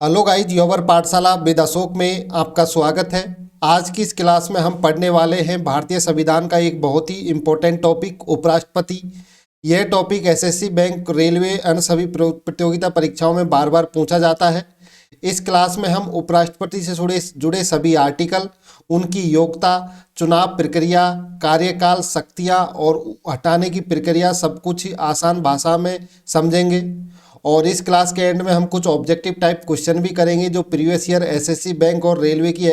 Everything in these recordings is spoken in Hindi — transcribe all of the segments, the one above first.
हेलो गाइज, योवर पाठशाला विद अशोक में आपका स्वागत है। आज की इस क्लास में हम पढ़ने वाले हैं भारतीय संविधान का एक बहुत ही इम्पोर्टेंट टॉपिक उपराष्ट्रपति। यह टॉपिक एसएससी, बैंक, रेलवे अन्य सभी प्रतियोगिता परीक्षाओं में बार बार पूछा जाता है। इस क्लास में हम उपराष्ट्रपति से जुड़े सभी आर्टिकल, उनकी योग्यता, चुनाव प्रक्रिया, कार्यकाल, शक्तियाँ और हटाने की प्रक्रिया सब कुछ ही आसान भाषा में समझेंगे। और इस क्लास के एंड में हम कुछ ऑब्जेक्टिव टाइप क्वेश्चन भी करेंगे जो प्रीवियस ईयर एसएससी, बैंक और रेलवे की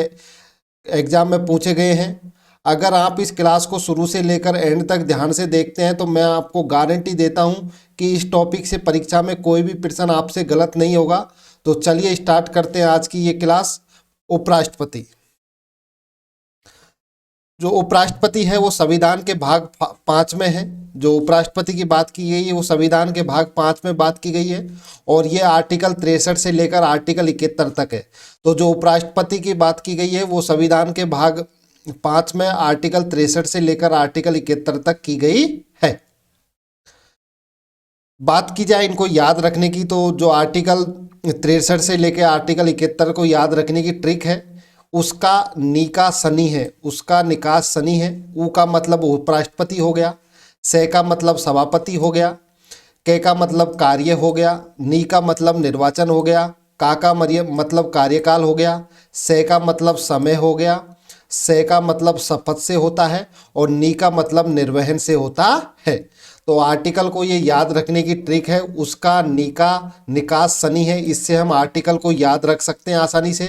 एग्जाम में पूछे गए हैं। अगर आप इस क्लास को शुरू से लेकर एंड तक ध्यान से देखते हैं तो मैं आपको गारंटी देता हूं कि इस टॉपिक से परीक्षा में कोई भी प्रश्न आपसे गलत नहीं होगा। तो चलिए स्टार्ट करते हैं आज की ये क्लास। उपराष्ट्रपति, जो उपराष्ट्रपति है वो संविधान के भाग 5 में है। जो उपराष्ट्रपति की बात की गई है वो संविधान के भाग 5 में बात की गई है और ये आर्टिकल 63 से लेकर आर्टिकल 71 तक है। तो जो उपराष्ट्रपति की बात की गई है वो संविधान के भाग 5 में आर्टिकल 63 से लेकर आर्टिकल 71 तक की गई है। बात की जाए इनको याद रखने की, तो जो आर्टिकल 63 से लेकर आर्टिकल 71 को याद रखने की ट्रिक है, उसका नी का शनि है, उसका निकास शनि है। ऊ का मतलब उपराष्ट्रपति हो गया, से का मतलब सभापति हो गया, के का मतलब कार्य हो गया, नी का मतलब निर्वाचन हो गया, का मतलब कार्यकाल हो गया, से का मतलब समय हो गया, से का मतलब शपथ से होता है और नी का मतलब निर्वहन से होता है। तो आर्टिकल को ये याद रखने की ट्रिक है, उसका नी का निकास शनि है। इससे हम आर्टिकल को याद रख सकते हैं आसानी से।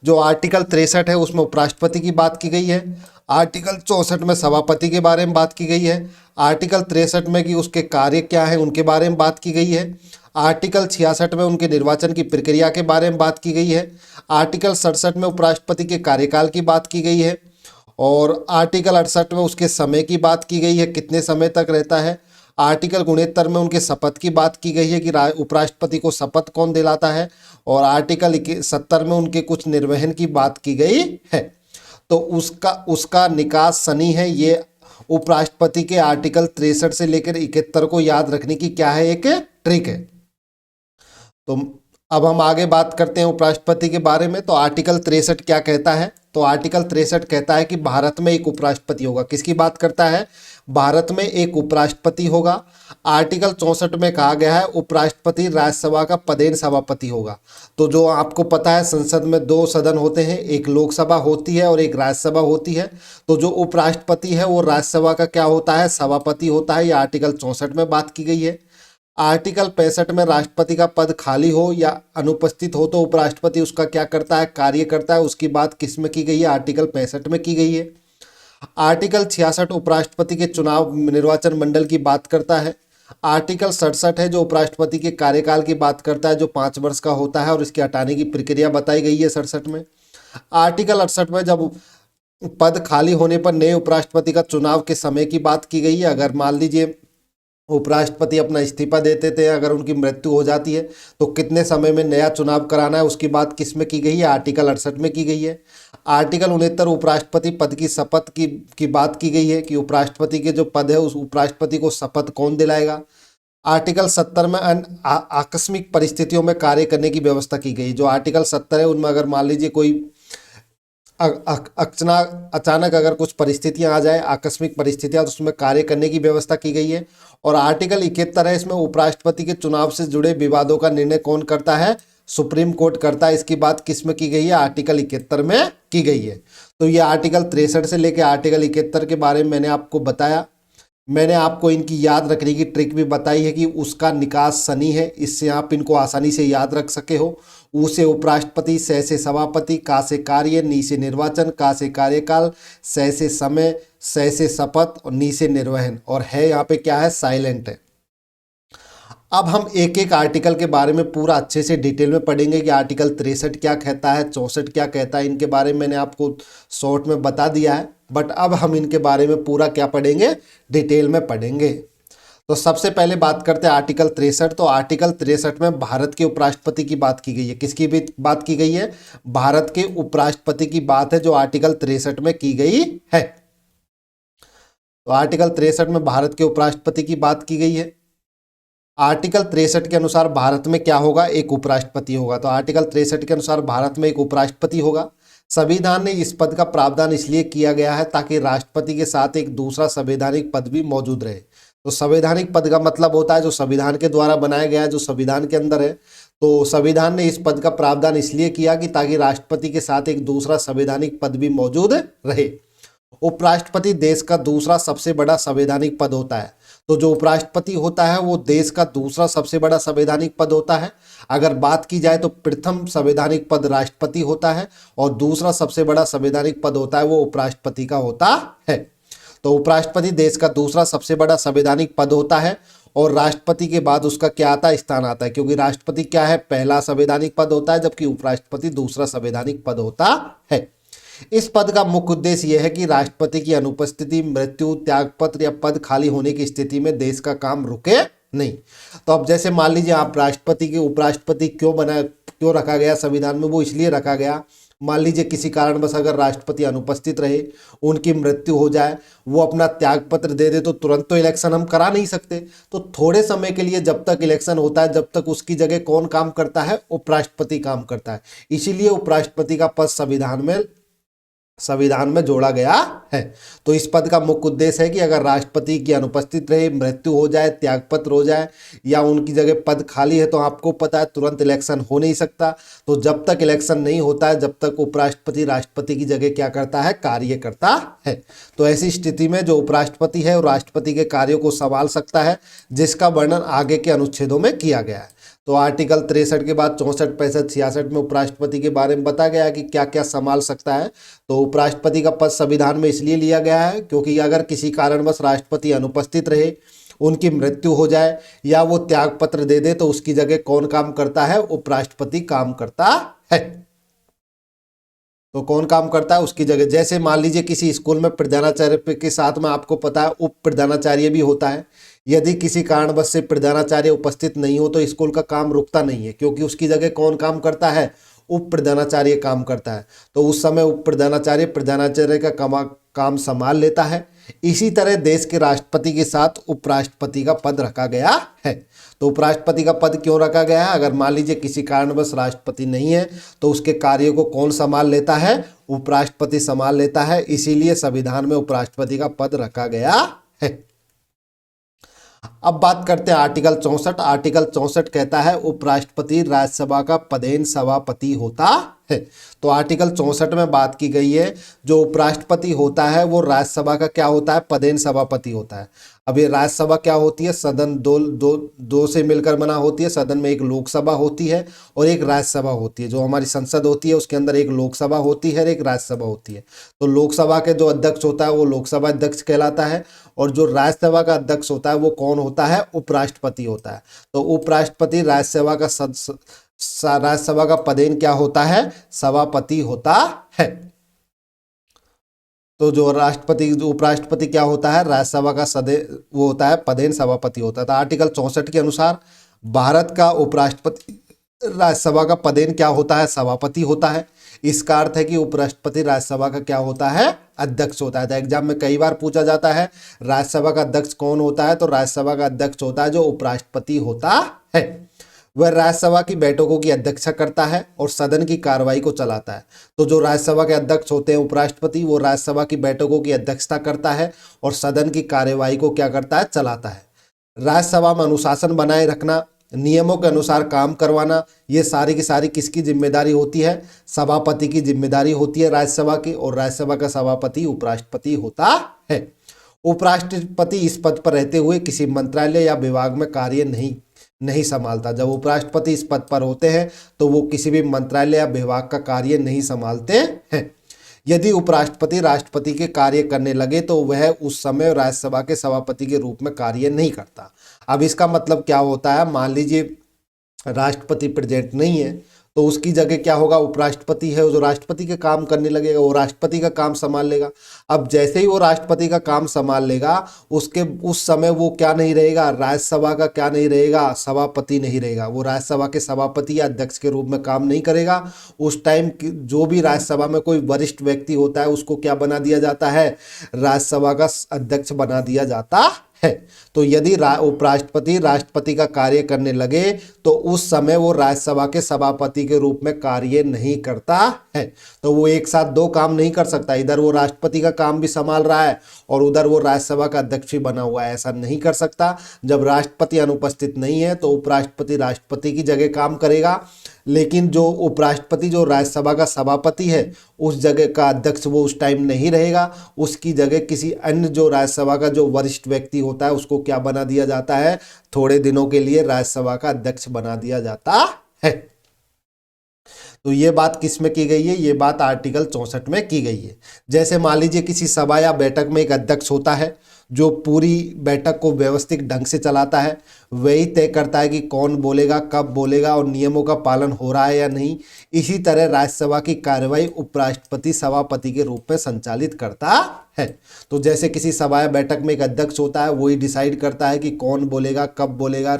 जो आर्टिकल 63 है उसमें उपराष्ट्रपति की बात की गई है। आर्टिकल 64 में सभापति के बारे में बात की गई है। आर्टिकल 63 में कि उसके कार्य क्या हैं उनके बारे में बात की गई है। आर्टिकल 66 में उनके निर्वाचन की प्रक्रिया के बारे में बात की गई है। आर्टिकल 67 में उपराष्ट्रपति के कार्यकाल की बात की गई है और आर्टिकल 68 में उसके समय की बात की गई है, कितने समय तक रहता है। आर्टिकल 69 में उनके शपथ की बात की गई है कि उपराष्ट्रपति को शपथ कौन दिलाता है और आर्टिकल 70 में उनके कुछ निर्वहन की बात की गई है। तो उसका निकास शनि है। ये उपराष्ट्रपति के आर्टिकल 63 से लेकर 71 को याद रखने की क्या है, एक ट्रिक है। तो अब हम आगे बात करते हैं उपराष्ट्रपति के बारे में। तो आर्टिकल 63 क्या कहता है? तो आर्टिकल 63 कहता है कि भारत में एक उपराष्ट्रपति होगा। किसकी बात करता है? भारत में एक उपराष्ट्रपति होगा। आर्टिकल 64 में कहा गया है उपराष्ट्रपति राज्यसभा का पदेन सभापति होगा। तो जो आपको पता है संसद में दो सदन होते हैं, एक लोकसभा होती है और एक राज्यसभा होती है। तो जो उपराष्ट्रपति है वो राज्यसभा का क्या होता है? सभापति होता है। ये आर्टिकल 64 में बात की गई है। आर्टिकल 65 में राष्ट्रपति का पद खाली हो या अनुपस्थित हो तो उपराष्ट्रपति उसका क्या करता है? कार्य करता है। उसकी बात किस में की गई है? आर्टिकल 65 में की गई है। आर्टिकल 66 उपराष्ट्रपति के चुनाव निर्वाचन मंडल की बात करता है। आर्टिकल 67 है जो उपराष्ट्रपति के कार्यकाल की बात करता है, जो 5 वर्ष का होता है और इसके हटाने की प्रक्रिया बताई गई है 67 में। आर्टिकल 68 में जब पद खाली होने पर नए उपराष्ट्रपति का चुनाव के समय की बात की गई है। अगर मान लीजिए उपराष्ट्रपति अपना इस्तीफा देते थे, अगर उनकी मृत्यु हो जाती है तो कितने समय में नया चुनाव कराना है उसकी बात किस में की गई है? आर्टिकल 68 में की गई है। आर्टिकल 69 उपराष्ट्रपति पद की शपथ की बात की गई है कि उपराष्ट्रपति के जो पद है उस उपराष्ट्रपति को शपथ कौन दिलाएगा। आर्टिकल 70 में आकस्मिक परिस्थितियों में कार्य करने की व्यवस्था की गई। जो आर्टिकल 70 है उनमें अगर मान लीजिए कोई अचानक अगर कुछ परिस्थितियां आ जाए, आकस्मिक परिस्थितियां, तो उसमें कार्य करने की व्यवस्था की गई है। और आर्टिकल 71 है, इसमें उपराष्ट्रपति के चुनाव से जुड़े विवादों का निर्णय कौन करता है? सुप्रीम कोर्ट करता है। इसकी बात किस में की गई है? आर्टिकल 71 में की गई है। तो ये आर्टिकल 63 से लेकर आर्टिकल 71 के बारे में मैंने आपको बताया। मैंने आपको इनकी याद रखने की ट्रिक भी बताई है कि उसका निकास शनि है, इससे आप इनको आसानी से याद रख सके हो। ऊ से उपराष्ट्रपति, से सभापति, का से कार्य, नी से निर्वाचन, का से कार्यकाल, से समय, से शपथ और नी से निर्वहन। और है यहाँ पे क्या है? साइलेंट है। अब हम एक एक आर्टिकल के बारे में पूरा अच्छे से डिटेल में पढ़ेंगे कि आर्टिकल 63 क्या कहता है, 64 क्या कहता है। इनके बारे में मैंने आपको शॉर्ट में बता दिया है, बट अब हम इनके बारे में पूरा क्या पढ़ेंगे? डिटेल में पढ़ेंगे। तो सबसे पहले बात करते हैं आर्टिकल 63। तो आर्टिकल 63 में भारत के उपराष्ट्रपति की बात की गई है। किसकी भी बात की गई है? भारत के उपराष्ट्रपति की बात है जो आर्टिकल 63 में की गई है। तो आर्टिकल 63 में भारत के उपराष्ट्रपति की बात की गई है। आर्टिकल 63 के अनुसार भारत में क्या होगा, एक उपराष्ट्रपति होगा। तो आर्टिकल 63 के अनुसार भारत में एक उपराष्ट्रपति होगा। संविधान ने इस पद का प्रावधान इसलिए किया गया है ताकि राष्ट्रपति के साथ एक दूसरा संवैधानिक पद भी मौजूद रहे। तो संवैधानिक पद का मतलब होता है जो संविधान के द्वारा बनाया गया है, जो संविधान के अंदर है। तो संविधान ने इस पद का प्रावधान इसलिए किया कि ताकि राष्ट्रपति के साथ एक दूसरा संवैधानिक पद भी मौजूद रहे। उपराष्ट्रपति देश का दूसरा सबसे बड़ा संवैधानिक पद होता है। तो जो उपराष्ट्रपति होता है वो देश का दूसरा सबसे बड़ा संवैधानिक पद होता है। अगर बात की जाए तो प्रथम संवैधानिक पद राष्ट्रपति होता है और दूसरा सबसे बड़ा संवैधानिक पद होता है वो उपराष्ट्रपति का होता है। तो उपराष्ट्रपति देश का दूसरा सबसे बड़ा संवैधानिक पद होता है और राष्ट्रपति के बाद उसका क्या आता है, स्थान आता है, क्योंकि राष्ट्रपति क्या है, पहला संवैधानिक पद होता है, जबकि उपराष्ट्रपति दूसरा संवैधानिक पद होता है। इस पद का मुख्य उद्देश्य यह है कि राष्ट्रपति की अनुपस्थिति, मृत्यु, त्यागपत्र या पद खाली होने की स्थिति में देश का काम रुके नहीं। तो अब जैसे मान लीजिए आप राष्ट्रपति के उपराष्ट्रपति क्यों रखा गया संविधान में, वो इसलिए रखा गया, मान लीजिए किसी कारणवश अगर राष्ट्रपति अनुपस्थित रहे, उनकी मृत्यु हो जाए, वो अपना त्यागपत्र दे दे, तो तुरंत तो इलेक्शन हम करा नहीं सकते। तो थोड़े समय के लिए जब तक इलेक्शन होता है, जब तक उसकी जगह कौन काम करता है, उपराष्ट्रपति काम करता है। इसीलिए उपराष्ट्रपति का पद संविधान में जोड़ा गया है। तो इस पद का मुख्य उद्देश्य है कि अगर राष्ट्रपति की अनुपस्थित रहे, मृत्यु हो जाए, त्यागपत्र हो जाए या उनकी जगह पद खाली है, तो आपको पता है तुरंत इलेक्शन हो नहीं सकता। तो जब तक इलेक्शन नहीं होता है, जब तक उपराष्ट्रपति राष्ट्रपति की जगह क्या करता है, कार्य करता है। तो ऐसी स्थिति में जो उपराष्ट्रपति है वो राष्ट्रपति के कार्यों को संभाल सकता है, जिसका वर्णन आगे के अनुच्छेदों में किया गया है। तो आर्टिकल 63 के बाद 64, 65, 66 में उपराष्ट्रपति के बारे में बताया गया है कि क्या क्या संभाल सकता है। तो उपराष्ट्रपति का पद संविधान में इसलिए लिया गया है क्योंकि अगर किसी कारणवश राष्ट्रपति अनुपस्थित रहे, उनकी मृत्यु हो जाए या वो त्यागपत्र दे दे, तो उसकी जगह कौन काम करता है, उपराष्ट्रपति काम करता है। तो कौन काम करता है उसकी जगह, जैसे मान लीजिए किसी स्कूल में प्रधानाचार्य के साथ में आपको पता है उप प्रधानाचार्य भी होता है। यदि किसी कारणवश से प्रधानाचार्य उपस्थित नहीं हो तो स्कूल का काम रुकता नहीं है, क्योंकि उसकी जगह कौन काम करता है, उप प्रधानाचार्य काम करता है। तो उस समय उप प्रधानाचार्य का काम संभाल लेता है। इसी तरह देश के राष्ट्रपति के साथ उपराष्ट्रपति का पद रखा गया है। तो उपराष्ट्रपति का पद क्यों रखा गया है, अगर मान लीजिए किसी कारणवश राष्ट्रपति नहीं है तो उसके कार्यों को कौन संभाल लेता है, उपराष्ट्रपति संभाल लेता है। इसीलिए संविधान में उपराष्ट्रपति का पद रखा गया है। अब बात करते हैं आर्टिकल 64। आर्टिकल 64 कहता है उपराष्ट्रपति राज्यसभा का पदेन सभापति होता है। तो आर्टिकल 64 में बात की गई है जो उपराष्ट्रपति होता है वो राज्यसभा का क्या होता है, पदेन सभापति होता है। अब ये राज्यसभा क्या होती है, सदन दो से मिलकर बना होती है। सदन में एक लोकसभा होती है और एक राज्यसभा होती है। जो हमारी संसद होती है उसके अंदर एक लोकसभा होती है और एक राज्यसभा होती है। तो लोकसभा के जो अध्यक्ष होता है वो लोकसभा अध्यक्ष कहलाता है और जो राज्यसभा का अध्यक्ष होता है वो कौन होता है, उपराष्ट्रपति होता है। तो उपराष्ट्रपति राज्यसभा का पदेन क्या होता है, सभापति होता है। तो जो उपराष्ट्रपति क्या होता है, राज्यसभा का वो होता है पदेन सभापति होता है। तो आर्टिकल 64 के अनुसार भारत का उपराष्ट्रपति राज्यसभा का पदेन क्या होता है, सभापति होता है। इसका अर्थ है कि उपराष्ट्रपति राज्यसभा का क्या होता है, अध्यक्ष होता है। तो एग्जाम में कई बार पूछा जाता है राज्यसभा का अध्यक्ष कौन होता है, तो राज्यसभा का अध्यक्ष होता है जो उपराष्ट्रपति होता है। वह राज्यसभा की बैठकों की अध्यक्षता करता है और सदन की कार्रवाई को चलाता है। तो जो राज्यसभा के अध्यक्ष होते हैं उपराष्ट्रपति, वो राज्यसभा की बैठकों की अध्यक्षता करता है और सदन की कार्यवाही को क्या करता है, चलाता है। राज्यसभा में अनुशासन बनाए रखना, नियमों के अनुसार काम करवाना, ये सारी की सारी किसकी जिम्मेदारी होती है, सभापति की जिम्मेदारी होती है राज्यसभा की। और राज्यसभा का सभापति उपराष्ट्रपति होता है। उपराष्ट्रपति इस पद पर रहते हुए किसी मंत्रालय या विभाग में कार्य नहीं संभालता। जब उपराष्ट्रपति इस पद पर होते हैं तो वो किसी भी मंत्रालय या विभाग का कार्य नहीं संभालते हैं। यदि उपराष्ट्रपति राष्ट्रपति के कार्य करने लगे तो वह उस समय राज्यसभा के सभापति के रूप में कार्य नहीं करता। अब इसका मतलब क्या होता है, मान लीजिए राष्ट्रपति प्रेजेंट नहीं है तो उसकी जगह क्या होगा, उपराष्ट्रपति है जो राष्ट्रपति के काम करने लगेगा, वो राष्ट्रपति का काम संभाल लेगा। अब जैसे ही वो राष्ट्रपति का काम संभाल लेगा उस समय वो क्या नहीं रहेगा, राज्यसभा का क्या नहीं रहेगा, सभापति नहीं रहेगा। वो राज्यसभा के सभापति या अध्यक्ष के रूप में काम नहीं करेगा। उस टाइम जो भी राज्यसभा में कोई वरिष्ठ व्यक्ति होता है उसको क्या बना दिया जाता है, राज्यसभा का अध्यक्ष बना दिया जाता है। तो यदि उपराष्ट्रपति राष्ट्रपति का कार्य करने लगे तो उस समय वो राज्यसभा के सभापति के रूप में कार्य नहीं करता है। तो वो एक साथ दो काम नहीं कर सकता, इधर वो राष्ट्रपति का काम भी संभाल रहा है और उधर वो राज्यसभा का अध्यक्ष भी बना हुआ है, ऐसा नहीं कर सकता। जब राष्ट्रपति अनुपस्थित नहीं है तो उपराष्ट्रपति राष्ट्रपति की जगह काम करेगा, लेकिन जो उपराष्ट्रपति जो राज्यसभा का सभापति है उस जगह का अध्यक्ष वो उस टाइम नहीं रहेगा, उसकी जगह किसी अन्य जो राज्यसभा का जो वरिष्ठ व्यक्ति होता है उसको क्या बना दिया जाता है, थोड़े दिनों के लिए राज्यसभा का अध्यक्ष बना दिया जाता है। तो ये बात किस में की गई है, ये बात आर्टिकल 64 में की गई है। जैसे मान लीजिए किसी सभा या बैठक में एक अध्यक्ष होता है जो पूरी बैठक को व्यवस्थित ढंग से चलाता है, वही तय करता है कि कौन बोलेगा, कब बोलेगा और नियमों का पालन हो रहा है या नहीं। इसी तरह राज्यसभा की कार्यवाही उपराष्ट्रपति सभापति के रूप में संचालित करता है। तो जैसे किसी सभा या बैठक में एक अध्यक्ष होता है, वही डिसाइड करता है कि कौन बोलेगा, कब बोलेगा,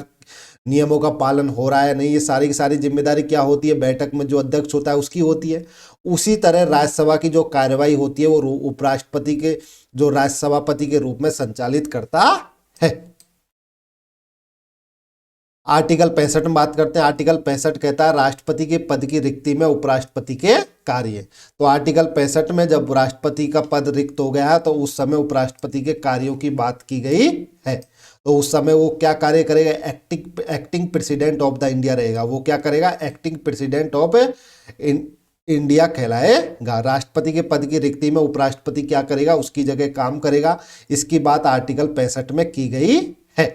नियमों का पालन हो रहा है नहीं, ये सारी की सारी जिम्मेदारी क्या होती है, बैठक में जो अध्यक्ष होता है उसकी होती है। उसी तरह राज्यसभा की जो कार्यवाही होती है वो उपराष्ट्रपति के जो राज्यसभापति के रूप में संचालित करता है। आर्टिकल 65 में बात करते हैं। आर्टिकल 65 कहता है राष्ट्रपति के पद की रिक्ति में उपराष्ट्रपति के कार्य। तो आर्टिकल 65 में जब राष्ट्रपति का पद रिक्त हो गया तो उस समय उपराष्ट्रपति के कार्यों की बात की गई है। तो उस समय वो क्या कार्य करेगा, acting president of the India रहेगा। वो क्या करेगा, एक्टिंग प्रेसिडेंट ऑफ इंडिया कहलाएगा। राष्ट्रपति के पद की रिक्ति में उपराष्ट्रपति क्या करेगा, उसकी जगह काम करेगा। इसकी बात आर्टिकल 65 में की गई है।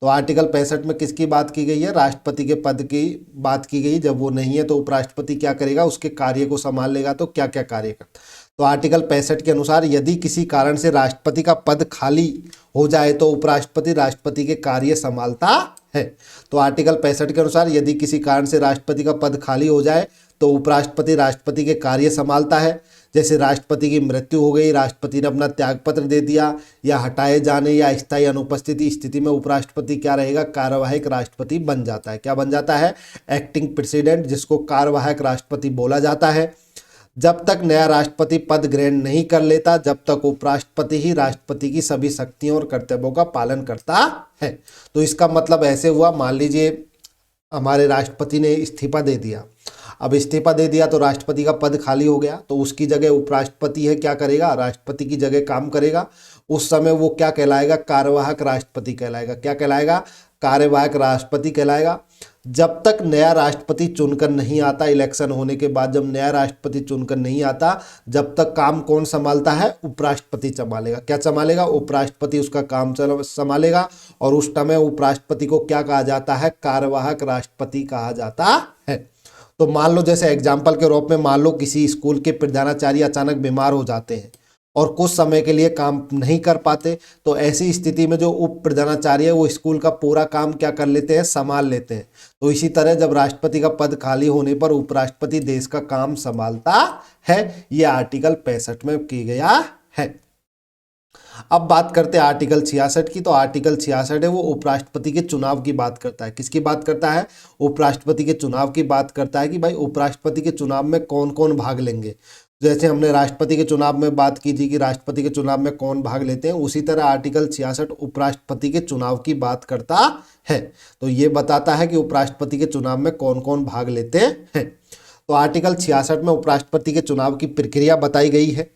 तो आर्टिकल 65 में किसकी बात की गई है, राष्ट्रपति के पद की बात की गई। जब वो नहीं है तो उपराष्ट्रपति क्या करेगा, उसके कार्य को संभाल लेगा। तो क्या क्या कार्य करता, तो आर्टिकल 65 के अनुसार यदि किसी कारण से राष्ट्रपति का पद खाली हो जाए तो उपराष्ट्रपति राष्ट्रपति के कार्य संभालता है। तो आर्टिकल 65 के अनुसार यदि किसी कारण से राष्ट्रपति का पद खाली हो जाए तो उपराष्ट्रपति राष्ट्रपति के कार्य संभालता है। जैसे राष्ट्रपति की मृत्यु हो गई, राष्ट्रपति ने अपना त्यागपत्र दे दिया, या हटाए जाने या स्थायी अनुपस्थिति स्थिति में उपराष्ट्रपति क्या रहेगा, कार्यवाहक राष्ट्रपति बन जाता है। क्या बन जाता है, एक्टिंग प्रेसिडेंट, जिसको कार्यवाहक राष्ट्रपति बोला जाता है। जब तक नया राष्ट्रपति पद ग्रहण नहीं कर लेता जब तक उपराष्ट्रपति ही राष्ट्रपति की सभी शक्तियों और कर्तव्यों का पालन करता है। तो इसका मतलब ऐसे हुआ, मान लीजिए हमारे राष्ट्रपति ने इस्तीफा दे दिया। अब इस्तीफा दे दिया तो राष्ट्रपति का पद खाली हो गया, तो उसकी जगह उपराष्ट्रपति है क्या करेगा, राष्ट्रपति की जगह काम करेगा। उस समय वो क्या कहलाएगा, कार्यवाहक राष्ट्रपति कहलाएगा। क्या कहलाएगा, कार्यवाहक राष्ट्रपति कहलाएगा। जब तक नया राष्ट्रपति चुनकर नहीं आता, इलेक्शन होने के बाद जब नया राष्ट्रपति चुनकर नहीं आता, जब तक काम कौन संभालता है, उपराष्ट्रपति संभालेगा। क्या संभालेगा, उपराष्ट्रपति उसका काम संभालेगा। और उस समय उपराष्ट्रपति को क्या कहा जाता है, कार्यवाहक राष्ट्रपति कहा जाता है। तो मान लो जैसे एग्जाम्पल के रूप में मान लो किसी स्कूल के प्रधानाचार्य अचानक बीमार हो जाते हैं और कुछ समय के लिए काम नहीं कर पाते, तो ऐसी स्थिति में जो उप प्रधानाचार्य है वो स्कूल का पूरा काम क्या कर लेते हैं, संभाल लेते हैं। तो इसी तरह जब राष्ट्रपति का पद खाली होने पर उपराष्ट्रपति देश का काम संभालता है। ये आर्टिकल 65 में की गया है। अब बात करते हैं आर्टिकल 66 की। तो आर्टिकल 66 है वो उपराष्ट्रपति के चुनाव की बात करता है। किसकी बात करता है, उपराष्ट्रपति के चुनाव की बात करता है कि भाई उपराष्ट्रपति के चुनाव में कौन कौन भाग लेंगे। जैसे हमने राष्ट्रपति के चुनाव में बात की थी कि राष्ट्रपति के चुनाव में कौन भाग लेते हैं, उसी तरह आर्टिकल 66 उपराष्ट्रपति के चुनाव की बात करता है। तो ये बताता है कि उपराष्ट्रपति के चुनाव में कौन कौन भाग लेते हैं। तो आर्टिकल 66 में उपराष्ट्रपति के चुनाव की प्रक्रिया बताई गई है।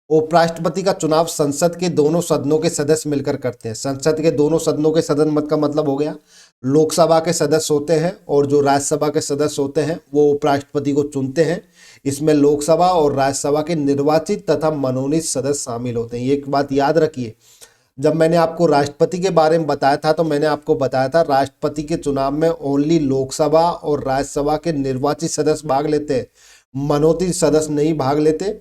उपराष्ट्रपति का चुनाव संसद के दोनों सदनों के सदस्य मिलकर करते हैं। संसद के दोनों सदनों के सदन मत का मतलब हो गया लोकसभा के सदस्य होते हैं और जो राज्यसभा के सदस्य होते हैं वो उपराष्ट्रपति को चुनते हैं। इसमें लोकसभा और राज्यसभा के निर्वाचित तथा मनोनीत सदस्य शामिल होते हैं। ये एक बात याद रखिए, जब मैंने आपको राष्ट्रपति के बारे में बताया था तो मैंने आपको बताया था राष्ट्रपति के चुनाव में ओनली लोकसभा और राज्यसभा के निर्वाचित सदस्य भाग लेते हैं, मनोनीत सदस्य नहीं भाग लेते।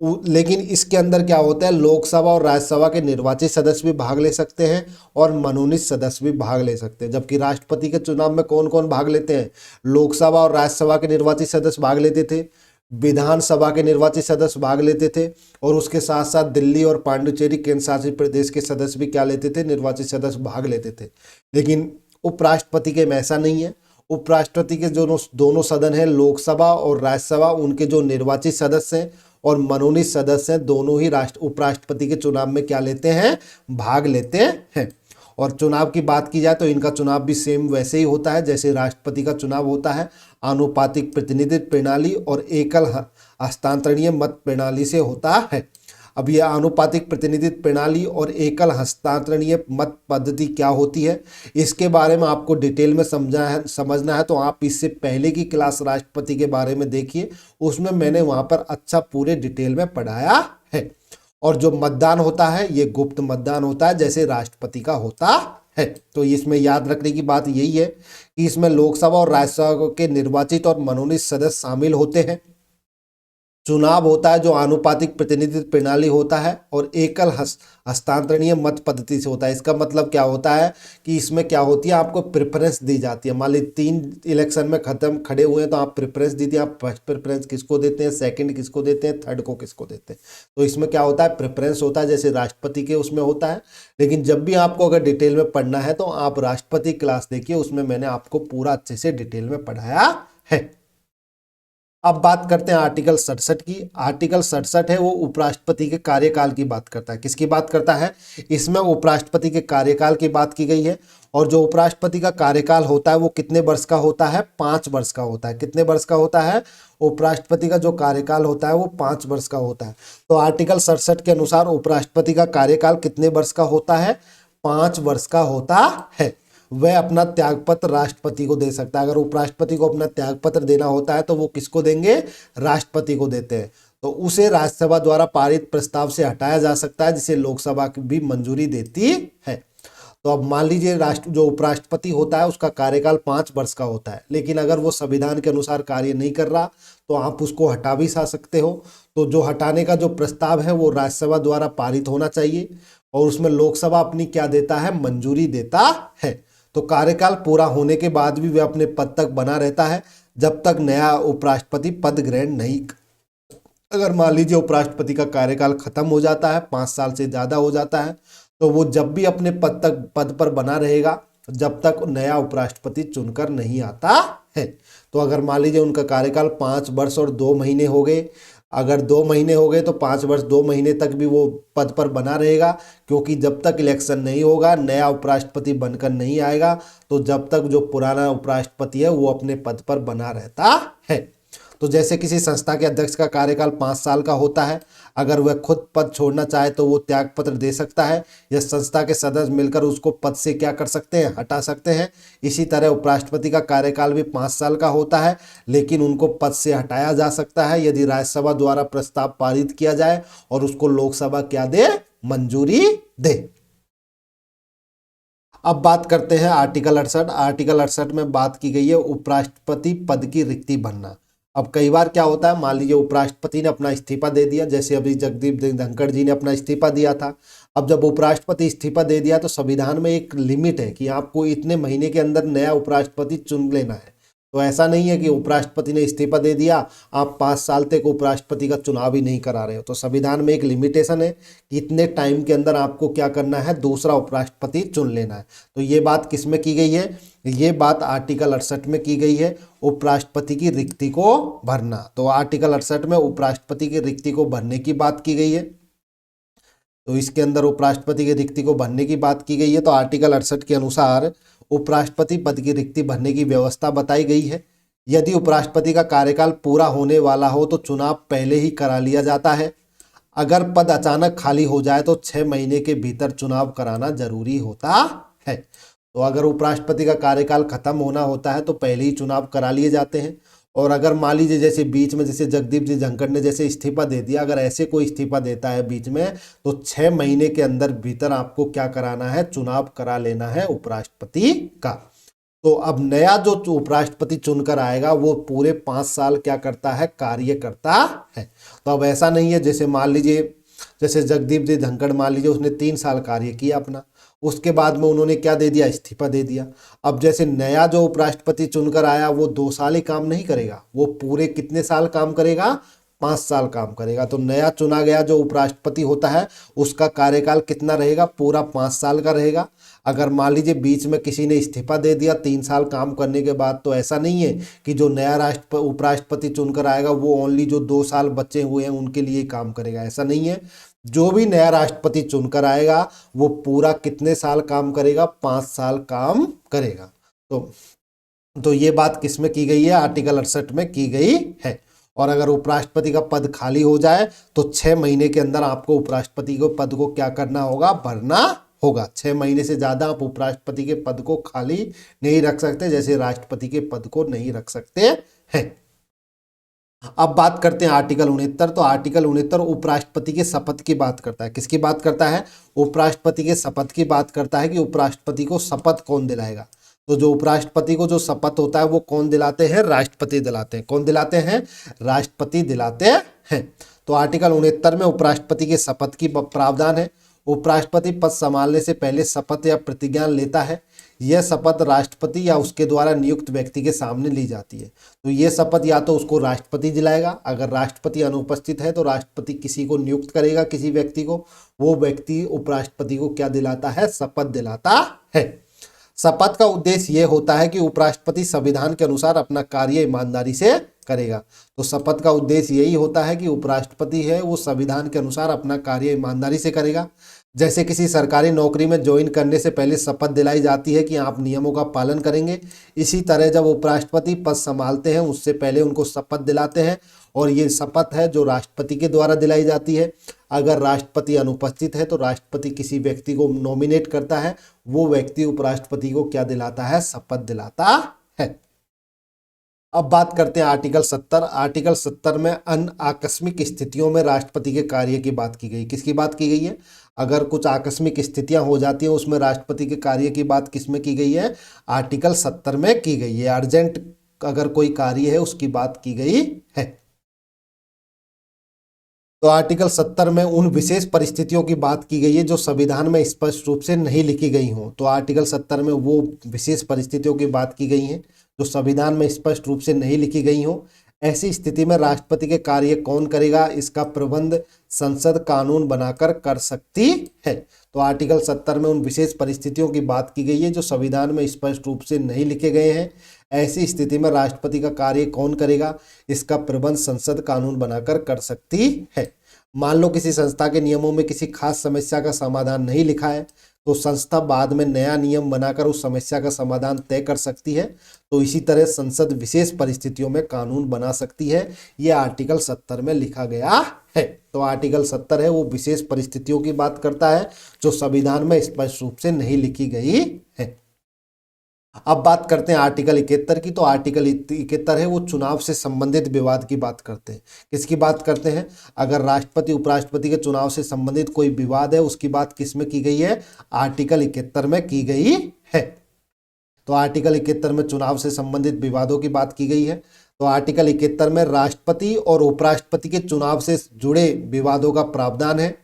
लेकिन इसके अंदर क्या होता है, लोकसभा और राज्यसभा के निर्वाचित सदस्य भी भाग ले सकते हैं और मनोनीत सदस्य भी भाग ले सकते हैं। जबकि राष्ट्रपति के चुनाव में कौन कौन भाग लेते हैं, लोकसभा और राज्यसभा के निर्वाचित सदस्य भाग लेते थे, विधानसभा के निर्वाचित सदस्य भाग लेते थे, और उसके साथ साथ दिल्ली और पांडुचेरी केंद्र शासित प्रदेश के सदस्य भी क्या लेते थे, निर्वाचित सदस्य भाग लेते थे। लेकिन उपराष्ट्रपति के में ऐसा नहीं है। उपराष्ट्रपति के जो दोनों सदन है लोकसभा और राज्यसभा, उनके जो निर्वाचित सदस्य हैं और मनोनीत सदस्य हैं, दोनों ही उपराष्ट्रपति के चुनाव में क्या लेते हैं, भाग लेते हैं। और चुनाव की बात की जाए तो इनका चुनाव भी सेम वैसे ही होता है जैसे राष्ट्रपति का चुनाव होता है, आनुपातिक प्रतिनिधित्व प्रणाली और एकल हस्तांतरणीय मत प्रणाली से होता है। अब ये आनुपातिक प्रतिनिधित्व प्रणाली और एकल हस्तांतरणीय मत पद्धति क्या होती है, इसके बारे में आपको डिटेल में समझना है तो आप इससे पहले की क्लास राष्ट्रपति के बारे में देखिए, उसमें मैंने वहाँ पर अच्छा पूरे डिटेल में पढ़ाया है। और जो मतदान होता है ये गुप्त मतदान होता है जैसे राष्ट्रपति का होता है। तो इसमें याद रखने की बात यही है कि इसमें लोकसभा और राज्यसभा के निर्वाचित और मनोनीत सदस्य शामिल होते हैं। चुनाव होता है जो आनुपातिक प्रतिनिधित्व प्रणाली होता है और एकल हस्तांतरणीय मत पद्धति से होता है। इसका मतलब क्या होता है कि इसमें क्या होती है, आपको प्रेफरेंस दी जाती है। मान ली 3 इलेक्शन में खड़े हुए हैं तो आप प्रेफरेंस दीजिए, आप फर्स्ट प्रेफरेंस किसको देते हैं, सेकंड किसको देते हैं, थर्ड को किसको देते हैं। तो इसमें क्या होता है, प्रेफरेंस होता है जैसे राष्ट्रपति के उसमें होता है। लेकिन जब भी आपको अगर डिटेल में पढ़ना है तो आप राष्ट्रपति क्लास देखिए, उसमें मैंने आपको पूरा अच्छे से डिटेल में पढ़ाया है। अब बात करते हैं आर्टिकल 67 की। आर्टिकल 67 है वो उपराष्ट्रपति के कार्यकाल की बात करता है। किसकी बात करता है, इसमें उपराष्ट्रपति के कार्यकाल की बात की गई है। और जो उपराष्ट्रपति का कार्यकाल होता है वो कितने वर्ष का होता है, 5 वर्ष का होता है। कितने वर्ष का होता है, उपराष्ट्रपति का जो कार्यकाल होता है वो 5 वर्ष का होता है। तो आर्टिकल 67 के अनुसार उपराष्ट्रपति का कार्यकाल कितने वर्ष का होता है, 5 वर्ष का होता है। वह अपना त्यागपत्र राष्ट्रपति को दे सकता है। अगर उपराष्ट्रपति को अपना त्यागपत्र देना होता है तो वो किसको देंगे, राष्ट्रपति को देते हैं। तो उसे राज्यसभा द्वारा पारित प्रस्ताव से हटाया जा सकता है जिसे लोकसभा की भी मंजूरी देती है। तो अब मान लीजिए जो उपराष्ट्रपति होता है उसका कार्यकाल 5 वर्ष का होता है, लेकिन अगर वो संविधान के अनुसार कार्य नहीं कर रहा तो आप उसको हटा भी सकते हो। तो जो हटाने का जो प्रस्ताव है वो राज्यसभा द्वारा पारित होना चाहिए और उसमें लोकसभा अपनी क्या देता है, मंजूरी देता है। तो कार्यकाल पूरा होने के बाद भी वह अपने पद तक बना रहता है जब तक नया उपराष्ट्रपति पद ग्रहण नहीं। अगर मान लीजिए उपराष्ट्रपति का कार्यकाल खत्म हो जाता है, 5 साल से ज़्यादा हो जाता है, तो वो जब भी अपने पद पर बना रहेगा जब तक नया उपराष्ट्रपति चुनकर नहीं आता है। तो अगर मान लीजिए उनका कार्यकाल 5 वर्ष और 2 महीने हो गए, अगर 2 महीने हो गए तो 5 वर्ष 2 महीने तक भी वो पद पर बना रहेगा, क्योंकि जब तक इलेक्शन नहीं होगा, नया उपराष्ट्रपति बनकर नहीं आएगा, तो जब तक जो पुराना उपराष्ट्रपति है वो अपने पद पर बना रहता है। तो जैसे किसी संस्था के अध्यक्ष का कार्यकाल 5 साल का होता है, अगर वह खुद पद छोड़ना चाहे तो वो त्यागपत्र दे सकता है या संस्था के सदस्य मिलकर उसको पद से क्या कर सकते हैं, हटा सकते हैं। इसी तरह उपराष्ट्रपति का कार्यकाल भी 5 साल का होता है, लेकिन उनको पद से हटाया जा सकता है यदि राज्यसभा द्वारा प्रस्ताव पारित किया जाए और उसको लोकसभा क्या दे, मंजूरी दे। अब बात करते हैं आर्टिकल 68। आर्टिकल 68 में बात की गई है उपराष्ट्रपति पद की रिक्ति भरना। अब कई बार क्या होता है, मान लीजिए उपराष्ट्रपति ने अपना इस्तीफा दे दिया, जैसे अभी जगदीप धनखड़ जी ने अपना इस्तीफा दिया था। अब जब उपराष्ट्रपति इस्तीफा दे दिया तो संविधान में एक लिमिट है कि आपको इतने महीने के अंदर नया उपराष्ट्रपति चुन लेना है। तो ऐसा नहीं है कि उपराष्ट्रपति ने इस्तीफा दे दिया, आप 5 साल तक उपराष्ट्रपति का चुनाव ही नहीं करा रहे हो। तो संविधान में एक लिमिटेशन है कि इतने टाइम के अंदर आपको क्या करना है, दूसरा उपराष्ट्रपति चुन लेना है। तो ये बात किस में की गई है, ये बात आर्टिकल 68 में की गई है, उपराष्ट्रपति की रिक्ति को भरना। तो आर्टिकल 68 में उपराष्ट्रपति की रिक्ति को भरने की बात की गई है। तो इसके अंदर उपराष्ट्रपति की रिक्ति को भरने की बात की गई है। तो आर्टिकल 68 के अनुसार उपराष्ट्रपति पद की रिक्ति भरने की व्यवस्था बताई गई है। यदि उपराष्ट्रपति का कार्यकाल पूरा होने वाला हो तो चुनाव पहले ही करा लिया जाता है। अगर पद अचानक खाली हो जाए तो 6 महीने के भीतर चुनाव कराना जरूरी होता है। तो अगर उपराष्ट्रपति का कार्यकाल खत्म होना होता है तो पहले ही चुनाव करा लिए जाते हैं। और अगर मान लीजिए जैसे बीच में जैसे जगदीप जी धनखड़ ने जैसे इस्तीफा दे दिया, अगर ऐसे कोई इस्तीफा देता है बीच में तो 6 महीने के अंदर भीतर आपको क्या कराना है, चुनाव करा लेना है उपराष्ट्रपति का। तो अब नया जो उपराष्ट्रपति चुनकर आएगा वो पूरे 5 साल क्या करता है, कार्य करता है। तो अब ऐसा नहीं है जैसे मान लीजिए जैसे जगदीप जी धनखड़ मान लीजिए उसने 3 साल कार्य किया अपना, उसके बाद में उन्होंने क्या दे दिया, इस्तीफा दे दिया। अब जैसे नया जो उपराष्ट्रपति चुनकर आया वो 2 साल ही काम नहीं करेगा, वो पूरे कितने साल काम करेगा, 5 साल काम करेगा। तो नया चुना गया जो उपराष्ट्रपति होता है उसका कार्यकाल कितना रहेगा, पूरा 5 साल का रहेगा। अगर मान लीजिए बीच में किसी ने इस्तीफा दे दिया 3 साल काम करने के बाद, तो ऐसा नहीं है कि जो नया उपराष्ट्रपति चुनकर आएगा वो ओनली जो 2 साल बचे हुए हैं उनके लिए काम करेगा, ऐसा नहीं है। जो भी नया राष्ट्रपति चुनकर आएगा वो पूरा कितने साल काम करेगा, 5 साल काम करेगा। तो ये बात किस में की गई है, आर्टिकल 68 में की गई है। और अगर उपराष्ट्रपति का पद खाली हो जाए तो 6 महीने के अंदर आपको उपराष्ट्रपति के पद को क्या करना होगा, भरना होगा। 6 महीने से ज्यादा आप उपराष्ट्रपति के पद को खाली नहीं रख सकते, जैसे राष्ट्रपति के पद को नहीं रख सकते हैं। अब बात करते हैं आर्टिकल 69। तो आर्टिकल 69 उपराष्ट्रपति के शपथ की बात करता है। किसकी बात करता है, उपराष्ट्रपति के शपथ की बात करता है कि उपराष्ट्रपति को शपथ कौन दिलाएगा। तो जो उपराष्ट्रपति को जो शपथ होता है वो कौन दिलाते हैं, राष्ट्रपति दिलाते हैं। कौन दिलाते हैं, राष्ट्रपति दिलाते हैं। तो आर्टिकल 69 में उपराष्ट्रपति के शपथ की प्रावधान है। उपराष्ट्रपति पद संभालने से पहले शपथ या प्रतिज्ञा लेता है। यह शपथ राष्ट्रपति या उसके द्वारा नियुक्त व्यक्ति के सामने ली जाती है। तो यह शपथ या तो उसको राष्ट्रपति दिलाएगा, अगर राष्ट्रपति अनुपस्थित है तो राष्ट्रपति किसी को नियुक्त करेगा, किसी व्यक्ति को, वो व्यक्ति उपराष्ट्रपति को क्या दिलाता है, शपथ दिलाता है। शपथ का उद्देश्य यह होता है कि उपराष्ट्रपति संविधान के अनुसार अपना कार्य ईमानदारी से करेगा। तो शपथ का उद्देश्य यही होता है कि उपराष्ट्रपति है वो संविधान के अनुसार अपना कार्य ईमानदारी से करेगा। जैसे किसी सरकारी नौकरी में ज्वाइन करने से पहले शपथ दिलाई जाती है कि आप नियमों का पालन करेंगे, इसी तरह जब उपराष्ट्रपति पद संभालते हैं उससे पहले उनको शपथ दिलाते हैं, और ये शपथ है जो राष्ट्रपति के द्वारा दिलाई जाती है। अगर राष्ट्रपति अनुपस्थित है तो राष्ट्रपति किसी व्यक्ति को नॉमिनेट करता है, वो व्यक्ति उपराष्ट्रपति को क्या दिलाता है, शपथ दिलाता है। अब बात करते हैं आर्टिकल 70। आर्टिकल 70 में अन्य आकस्मिक स्थितियों में राष्ट्रपति के कार्य की बात की गई। किसकी बात की गई है, अगर कुछ आकस्मिक स्थितियां हो जाती हैं उसमें राष्ट्रपति के कार्य की बात किसमें की गई है, आर्टिकल 70 में की गई है। अर्जेंट अगर कोई कार्य है उसकी बात की गई है। तो आर्टिकल 70 में उन विशेष परिस्थितियों की बात की गई है जो संविधान में स्पष्ट रूप से नहीं लिखी गई हों। तो आर्टिकल 70 में वो विशेष परिस्थितियों की बात की गई हैं जो संविधान में स्पष्ट रूप से नहीं लिखी गई हों। ऐसी स्थिति में राष्ट्रपति के कार्य कौन करेगा, इसका प्रबंध संसद कानून बनाकर कर सकती है। तो आर्टिकल 70 में उन विशेष परिस्थितियों की बात की गई है जो संविधान में स्पष्ट रूप से नहीं लिखे गए हैं। ऐसी स्थिति में राष्ट्रपति का कार्य कौन करेगा, इसका प्रबंध संसद कानून बनाकर कर सकती है। मान लो किसी संस्था के नियमों में किसी खास समस्या का समाधान नहीं लिखा है, तो संस्था बाद में नया नियम बनाकर उस समस्या का समाधान तय कर सकती है। तो इसी तरह संसद विशेष परिस्थितियों में कानून बना सकती है। यह आर्टिकल 70 में लिखा गया है। तो आर्टिकल 70 है वो विशेष परिस्थितियों की बात करता है जो संविधान में स्पष्ट रूप से नहीं लिखी गई है। अब बात करते हैं आर्टिकल 71 की। तो आर्टिकल 71 है वो चुनाव से संबंधित विवाद की बात करते हैं। किसकी बात करते हैं, अगर राष्ट्रपति उपराष्ट्रपति के चुनाव से संबंधित कोई विवाद है उसकी बात किस में की गई है, आर्टिकल 71 में की गई है। तो आर्टिकल 71 में चुनाव से संबंधित विवादों की बात की गई है। तो आर्टिकल 71 में राष्ट्रपति और उपराष्ट्रपति के चुनाव से जुड़े विवादों का प्रावधान है।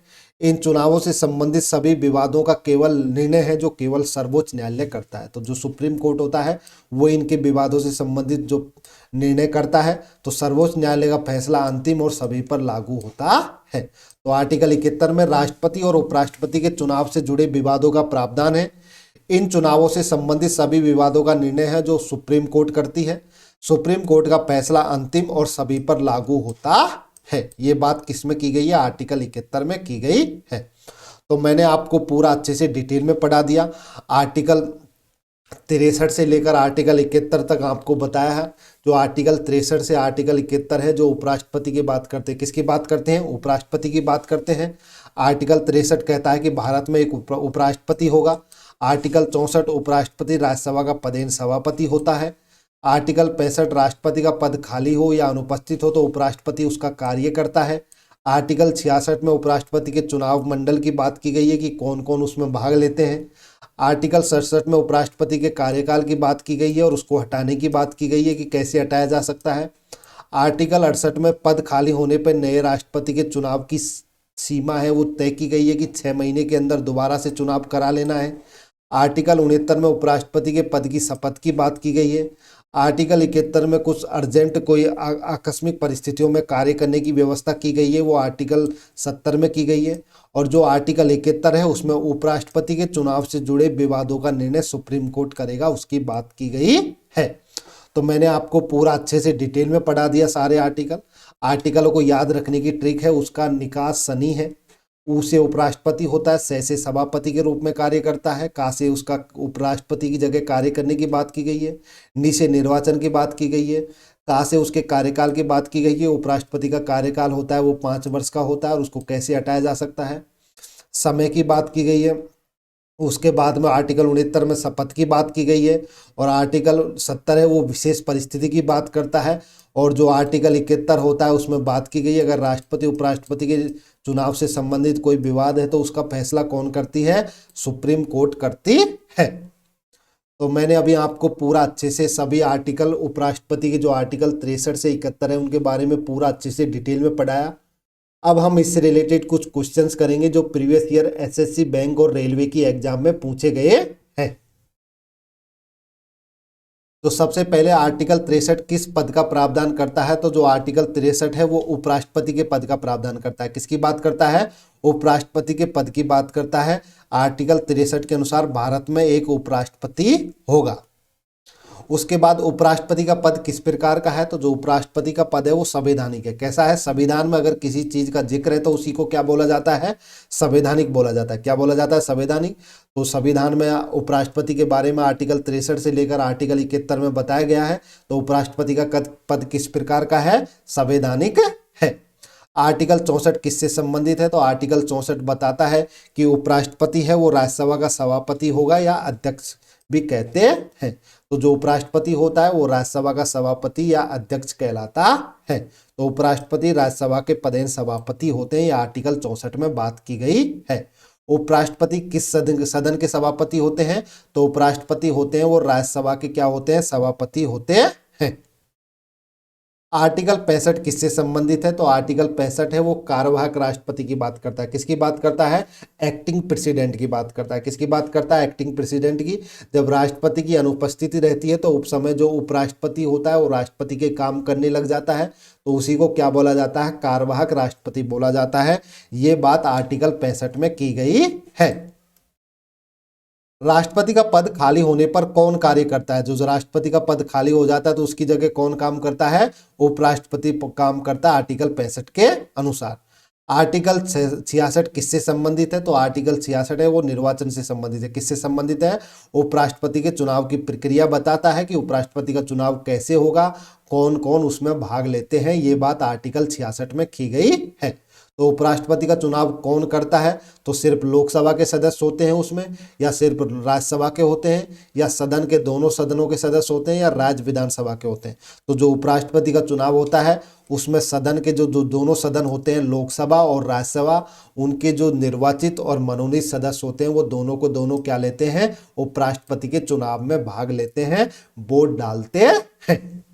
इन चुनावों से संबंधित सभी विवादों का केवल निर्णय है जो केवल सर्वोच्च न्यायालय करता है। तो जो सुप्रीम कोर्ट होता है वो इनके विवादों से संबंधित जो निर्णय करता है, तो सर्वोच्च न्यायालय का फैसला अंतिम और सभी पर लागू होता है। तो आर्टिकल 71 में राष्ट्रपति और उपराष्ट्रपति के चुनाव से जुड़े विवादों का प्रावधान है। इन चुनावों से संबंधित सभी विवादों का निर्णय है जो सुप्रीम कोर्ट करती है। सुप्रीम कोर्ट का फैसला अंतिम और सभी पर लागू होता है। ये बात किसमें की गई है, आर्टिकल 71 में की गई है। तो मैंने आपको पूरा अच्छे से डिटेल में पढ़ा दिया। आर्टिकल 63 से लेकर आर्टिकल 71 तक आपको बताया है। जो आर्टिकल 63 से आर्टिकल 71 है जो उपराष्ट्रपति की बात करते हैं। किसकी बात करते हैं, उपराष्ट्रपति की बात करते हैं। आर्टिकल 63 कहता है कि भारत में एक उपराष्ट्रपति होगा। आर्टिकल 64 उपराष्ट्रपति राज्यसभा का पदेन सभापति होता है। आर्टिकल 65 राष्ट्रपति का पद खाली हो या अनुपस्थित हो तो उपराष्ट्रपति उसका कार्य करता है। आर्टिकल 66 में उपराष्ट्रपति के चुनाव मंडल की बात की गई है कि कौन कौन उसमें भाग लेते हैं। आर्टिकल 67 में उपराष्ट्रपति के कार्यकाल की बात की गई है और उसको हटाने की बात की गई है कि कैसे हटाया जा सकता है। आर्टिकल 68 में पद खाली होने पर नए राष्ट्रपति के चुनाव की सीमा है वो तय की गई है कि 6 महीने के अंदर दोबारा से चुनाव करा लेना है। आर्टिकल 69 में उपराष्ट्रपति के पद की शपथ की बात की गई है। आर्टिकल 71 में कुछ अर्जेंट कोई आकस्मिक परिस्थितियों में कार्य करने की व्यवस्था की गई है, वो आर्टिकल 70 में की गई है। और जो आर्टिकल 71 है उसमें उपराष्ट्रपति के चुनाव से जुड़े विवादों का निर्णय सुप्रीम कोर्ट करेगा, उसकी बात की गई है। तो मैंने आपको पूरा अच्छे से डिटेल में पढ़ा दिया सारे आर्टिकलों को याद रखने की ट्रिक है, उसका निकास सनी है, ऊ से उपराष्ट्रपति होता है, से सभापति के रूप में कार्य करता है, का से उसका उपराष्ट्रपति की जगह कार्य करने की बात की गई है, नी से निर्वाचन की बात की गई है, का से उसके कार्यकाल की बात की गई है। उपराष्ट्रपति का कार्यकाल होता है वो 5 वर्ष का होता है और उसको कैसे हटाया जा सकता है, समय की बात की गई है। उसके बाद में आर्टिकल 69 में शपथ की बात की गई है और आर्टिकल 70 है वो विशेष परिस्थिति की बात करता है। और जो आर्टिकल 71 होता है उसमें बात की गई है अगर राष्ट्रपति उपराष्ट्रपति के चुनाव से संबंधित कोई विवाद है तो उसका फैसला कौन करती है, सुप्रीम कोर्ट करती है। तो मैंने अभी आपको पूरा अच्छे से सभी आर्टिकल उपराष्ट्रपति के जो आर्टिकल 63 से 71 है उनके बारे में पूरा अच्छे से डिटेल में पढ़ाया। अब हम इससे रिलेटेड कुछ क्वेश्चंस करेंगे जो प्रीवियस ईयर एसएससी बैंक और रेलवे की एग्जाम में पूछे गए हैं। तो सबसे पहले आर्टिकल 63 किस पद का प्रावधान करता है, तो जो आर्टिकल 63 है वो उपराष्ट्रपति के पद का प्रावधान करता है। किसकी बात करता है, उपराष्ट्रपति के पद की बात करता है। आर्टिकल 63 के अनुसार भारत में एक उपराष्ट्रपति होगा। उसके बाद उपराष्ट्रपति का पद किस प्रकार का है, तो जो उपराष्ट्रपति का पद है वो संवैधानिक है। कैसा है, संविधान में अगर किसी चीज का जिक्र है तो उसी को क्या बोला जाता है, संवैधानिक बोला जाता है। क्या बोला जाता है, संवैधानिक। तो संविधान में उपराष्ट्रपति के बारे में आर्टिकल 63 से लेकर आर्टिकल 71 में बताया गया है। तो उपराष्ट्रपति का पद किस प्रकार का है, संवैधानिक है। आर्टिकल 64 किससे संबंधित है, तो आर्टिकल 64 बताता है कि उपराष्ट्रपति है वो राज्यसभा का सभापति होगा या अध्यक्ष भी कहते हैं। तो जो उपराष्ट्रपति होता है वो राज्यसभा का सभापति या अध्यक्ष कहलाता है। तो उपराष्ट्रपति राज्यसभा के पदेन सभापति होते हैं, ये आर्टिकल 64 में बात की गई है। उपराष्ट्रपति किस सदन के सभापति होते हैं, तो उपराष्ट्रपति होते हैं वो राज्यसभा के क्या होते हैं, सभापति होते हैं। आर्टिकल 65 किससे संबंधित है, तो आर्टिकल 65 है वो कार्यवाहक राष्ट्रपति की बात करता है। किसकी बात करता है, एक्टिंग प्रेसिडेंट की बात करता है। किसकी बात करता है, एक्टिंग प्रेसिडेंट की। जब राष्ट्रपति की अनुपस्थिति रहती है तो उस समय जो उपराष्ट्रपति होता है वो राष्ट्रपति के काम करने लग जाता है, तो उसी को क्या बोला जाता है, कार्यवाहक राष्ट्रपति बोला जाता है। ये बात आर्टिकल 65 में की गई है। राष्ट्रपति का पद खाली होने पर कौन कार्य करता है, जो राष्ट्रपति का पद खाली हो जाता है तो उसकी जगह कौन काम करता है, उपराष्ट्रपति काम करता है आर्टिकल 65 के अनुसार। आर्टिकल 66 किससे संबंधित है, तो आर्टिकल 66 है वो निर्वाचन से संबंधित है। किससे संबंधित है, उपराष्ट्रपति के चुनाव की प्रक्रिया बताता है कि उपराष्ट्रपति का चुनाव कैसे होगा, कौन कौन उसमें भाग लेते हैं, ये बात आर्टिकल 66 में की गई है। तो उपराष्ट्रपति का चुनाव कौन करता है, तो सिर्फ लोकसभा के सदस्य होते हैं उसमें, या सिर्फ राज्यसभा के होते हैं, या सदन के दोनों सदनों के सदस्य होते हैं, या राज्य विधानसभा के होते हैं। तो जो उपराष्ट्रपति का चुनाव होता है उसमें सदन के जो दोनों सदन होते हैं, लोकसभा और राज्यसभा, उनके जो निर्वाचित और मनोनीत सदस्य होते हैं वो दोनों को दोनों क्या लेते हैं, उपराष्ट्रपति के चुनाव में भाग लेते हैं, वोट डालते हैं।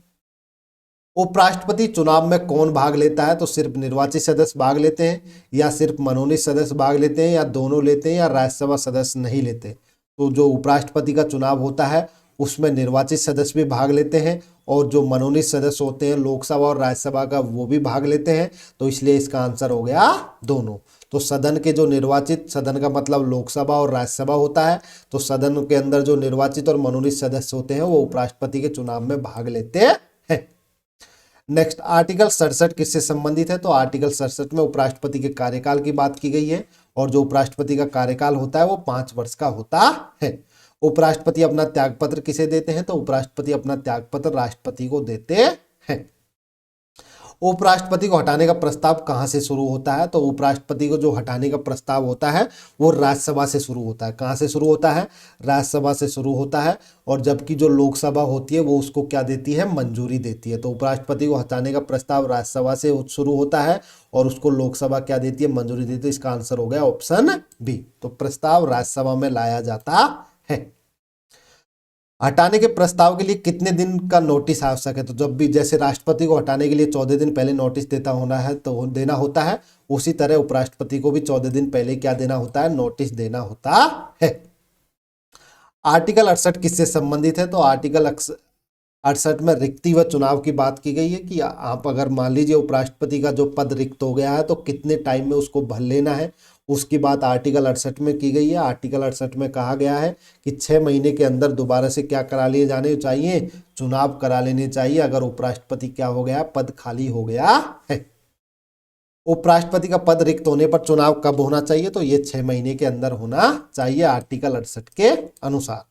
उपराष्ट्रपति चुनाव में कौन भाग लेता है, तो सिर्फ निर्वाचित सदस्य भाग लेते हैं, या सिर्फ मनोनीत सदस्य भाग लेते हैं, या दोनों लेते हैं, या राज्यसभा सदस्य नहीं लेते। तो जो उपराष्ट्रपति का चुनाव होता है उसमें निर्वाचित सदस्य भी भाग लेते हैं और जो मनोनीत सदस्य होते हैं लोकसभा और राज्यसभा का वो भी भाग लेते हैं। तो इसलिए इसका आंसर हो गया दोनों। तो सदन के जो निर्वाचित, सदन का मतलब लोकसभा और राज्यसभा होता है, तो सदन के अंदर जो निर्वाचित और मनोनीत सदस्य होते हैं वो उपराष्ट्रपति के चुनाव में भाग लेते हैं। नेक्स्ट आर्टिकल 67 किससे संबंधित है, तो आर्टिकल 67 में उपराष्ट्रपति के कार्यकाल की बात की गई है और जो उपराष्ट्रपति का कार्यकाल होता है वो 5 वर्ष का होता है। उपराष्ट्रपति अपना त्यागपत्र किसे देते हैं, तो उपराष्ट्रपति अपना त्यागपत्र राष्ट्रपति को देते हैं। उपराष्ट्रपति को हटाने का प्रस्ताव कहां से शुरू होता है, तो उपराष्ट्रपति को जो हटाने का प्रस्ताव होता है वो राज्यसभा से शुरू होता है। कहां से शुरू होता है, राज्यसभा से शुरू होता है। और जबकि जो लोकसभा होती है वो उसको क्या देती है, मंजूरी देती है। तो उपराष्ट्रपति को हटाने का प्रस्ताव राज्यसभा से शुरू होता है और उसको लोकसभा क्या देती है, मंजूरी देती है। इसका आंसर हो गया ऑप्शन बी। तो प्रस्ताव राज्यसभा में लाया जाता है। हटाने के प्रस्ताव के लिए कितने दिन का नोटिस आवश्यक है, तो जब भी जैसे राष्ट्रपति को हटाने के लिए 14 दिन पहले नोटिस देना होता है, उसी तरह उपराष्ट्रपति को भी 14 दिन पहले क्या देना होता है, नोटिस देना होता है। आर्टिकल 68 किससे संबंधित है, तो आर्टिकल 68 में रिक्ति व चुनाव की बात की गई है कि आप अगर मान लीजिए उपराष्ट्रपति का जो पद रिक्त हो गया है तो कितने टाइम में उसको भर लेना है, उसकी बात आर्टिकल 68 में की गई है। आर्टिकल 68 में कहा गया है कि 6 महीने के अंदर दोबारा से क्या करा लिए जाने चाहिए, चुनाव करा लेने चाहिए अगर उपराष्ट्रपति क्या हो गया, पद खाली हो गया है। उपराष्ट्रपति का पद रिक्त होने पर चुनाव कब होना चाहिए, तो ये 6 महीने के अंदर होना चाहिए आर्टिकल 68 के अनुसार।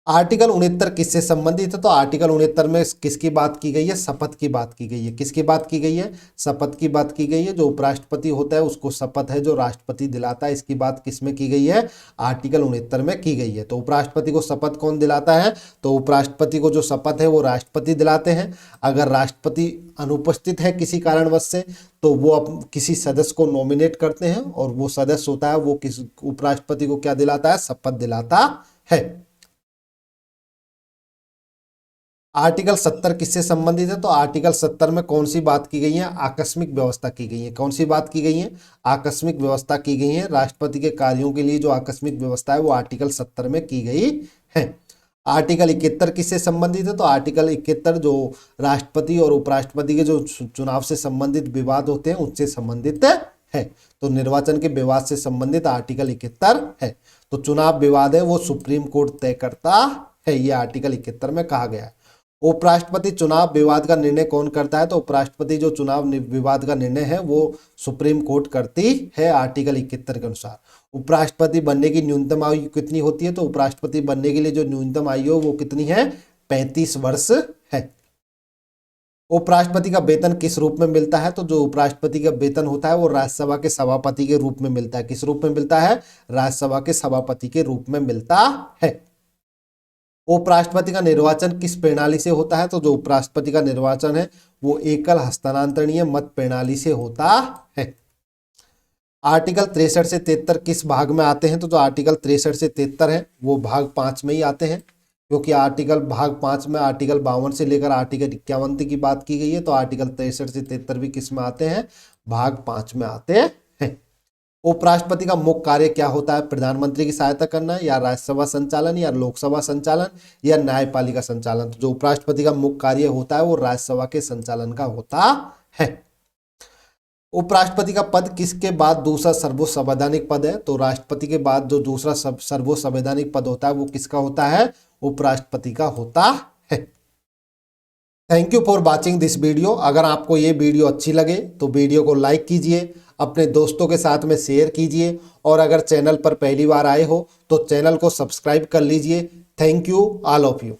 आर्टिकल 69 किससे संबंधित है, तो आर्टिकल 69 में किसकी बात की गई है, शपथ की बात की गई है। किसकी बात की गई है, शपथ की बात की गई है। जो उपराष्ट्रपति होता है उसको शपथ है जो राष्ट्रपति दिलाता है, इसकी बात किसमें की गई है, आर्टिकल 69 में की गई है। तो उपराष्ट्रपति को शपथ कौन दिलाता है, तो उपराष्ट्रपति को जो शपथ है वो राष्ट्रपति दिलाते हैं। अगर राष्ट्रपति अनुपस्थित है किसी कारणवश से तो वो किसी सदस्य को नॉमिनेट करते हैं और वो सदस्य होता है वो किस उपराष्ट्रपति को क्या दिलाता है, शपथ दिलाता है। आर्टिकल 70 किससे संबंधित है, तो आर्टिकल 70 में कौन सी बात की गई है, आकस्मिक व्यवस्था की गई है। कौन सी बात की गई है, आकस्मिक व्यवस्था की गई है। राष्ट्रपति के कार्यों के लिए जो आकस्मिक व्यवस्था है वो आर्टिकल 70 में की गई है। आर्टिकल 71 किससे संबंधित है, तो आर्टिकल 71 जो राष्ट्रपति और उपराष्ट्रपति के जो चुनाव से संबंधित विवाद होते हैं उससे संबंधित है। तो निर्वाचन के विवाद से संबंधित आर्टिकल 71 है। तो चुनाव विवाद है वो सुप्रीम कोर्ट तय करता है, ये आर्टिकल 71 में कहा गया है। उपराष्ट्रपति चुनाव विवाद का निर्णय कौन करता है, तो उपराष्ट्रपति जो चुनाव विवाद का निर्णय है वो सुप्रीम कोर्ट करती है आर्टिकल 71 के अनुसार। उपराष्ट्रपति बनने की न्यूनतम आयु कितनी होती है, तो उपराष्ट्रपति बनने के लिए जो न्यूनतम आयु है वो कितनी है, 35 वर्ष है। उपराष्ट्रपति का वेतन किस रूप में मिलता है, तो जो उपराष्ट्रपति का वेतन होता है वो राज्यसभा के सभापति के रूप में मिलता है। किस रूप में मिलता है, राज्यसभा के सभापति के रूप में मिलता है। उपराष्ट्रपति का निर्वाचन किस प्रणाली से होता है, तो जो उपराष्ट्रपति का निर्वाचन है वो एकल हस्तांतरणीय मत प्रणाली से होता है। आर्टिकल 63 से 73 किस भाग में आते हैं, तो जो आर्टिकल 63 से 73 है वो भाग 5 में ही आते हैं, क्योंकि आर्टिकल भाग 5 में आर्टिकल 52 से लेकर आर्टिकल 51 की बात की गई है। तो आर्टिकल 63 से 73 भी किस में आते हैं, भाग 5 में आते हैं। उपराष्ट्रपति का मुख्य कार्य क्या होता है, प्रधानमंत्री की सहायता करना या राज्यसभा संचालन या लोकसभा संचालन या न्यायपालिका संचालन। तो जो उपराष्ट्रपति का मुख्य कार्य होता है वो राज्यसभा के संचालन का होता है। उपराष्ट्रपति का पद किसके बाद दूसरा सर्वोच्च संवैधानिक पद है, तो राष्ट्रपति के बाद जो दूसरा सर्वोच्च संवैधानिक पद होता है वो किसका होता है, उपराष्ट्रपति का होता है। Thank you for watching this video. अगर आपको ये वीडियो अच्छी लगे तो वीडियो को लाइक कीजिए, अपने दोस्तों के साथ में शेयर कीजिए और अगर चैनल पर पहली बार आए हो तो चैनल को सब्सक्राइब कर लीजिए। Thank you all of you.